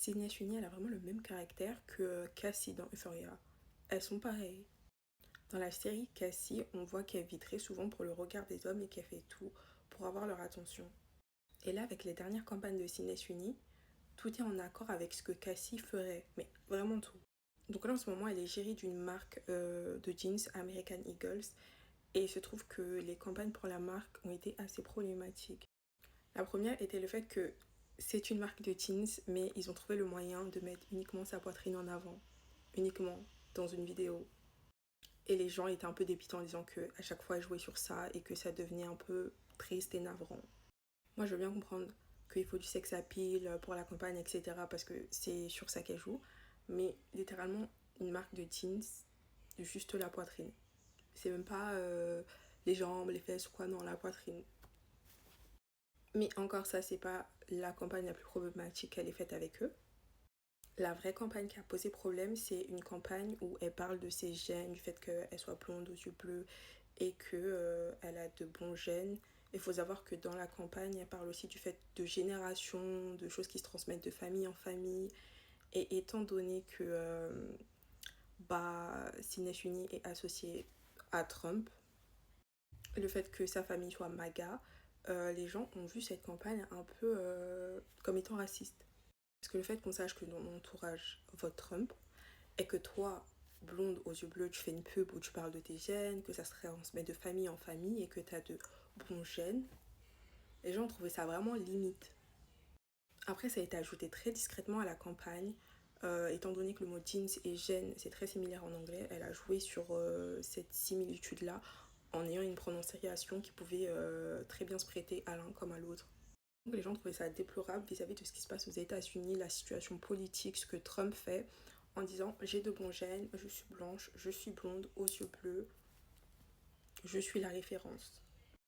Sydney Sweeney, elle a vraiment le même caractère que Cassie dans Euphoria. Elles sont pareilles. Dans la série Cassie, on voit qu'elle vit très souvent pour le regard des hommes et qu'elle fait tout pour avoir leur attention. Et là, avec les dernières campagnes de Sydney Sweeney, tout est en accord avec ce que Cassie ferait, mais vraiment tout. Donc là, en ce moment, elle est gérée d'une marque de jeans American Eagles, et il se trouve que les campagnes pour la marque ont été assez problématiques. La première était le fait que c'est une marque de jeans, mais ils ont trouvé le moyen de mettre uniquement sa poitrine en avant, uniquement dans une vidéo. Et les gens étaient un peu dépitants en disant que à chaque fois elle jouait sur ça et que ça devenait un peu triste et navrant. Moi je veux bien comprendre qu'il faut du sex appeal pour la campagne, etc. parce que c'est sur ça qu'elle joue. Mais littéralement une marque de jeans, juste la poitrine. C'est même pas les jambes, les fesses ou quoi, non, la poitrine. Mais encore ça, c'est pas la campagne la plus problématique qu'elle ait faite avec eux. La vraie campagne qui a posé problème, c'est une campagne où elle parle de ses gènes, du fait qu'elle soit blonde aux yeux bleus et qu'elle a de bons gènes. Il faut savoir que dans la campagne, elle parle aussi du fait de génération, de choses qui se transmettent de famille en famille. Et étant donné que Sydney Sweeney est associée à Trump, le fait que sa famille soit MAGA, les gens ont vu cette campagne un peu comme étant raciste. Parce que le fait qu'on sache que dans mon entourage vote Trump, et que toi, blonde aux yeux bleus, tu fais une pub où tu parles de tes gènes, que ça se transmet de famille en famille et que tu as de bons gènes, les gens ont trouvé ça vraiment limite. Après, ça a été ajouté très discrètement à la campagne. Étant donné que le mot jeans et gènes, c'est très similaire en anglais, elle a joué sur cette similitude-là en ayant une prononciation qui pouvait très bien se prêter à l'un comme à l'autre. Donc les gens trouvaient ça déplorable vis-à-vis de ce qui se passe aux États-Unis, la situation politique, ce que Trump fait, en disant j'ai de bons gènes, je suis blanche, je suis blonde, aux yeux bleus, je suis la référence.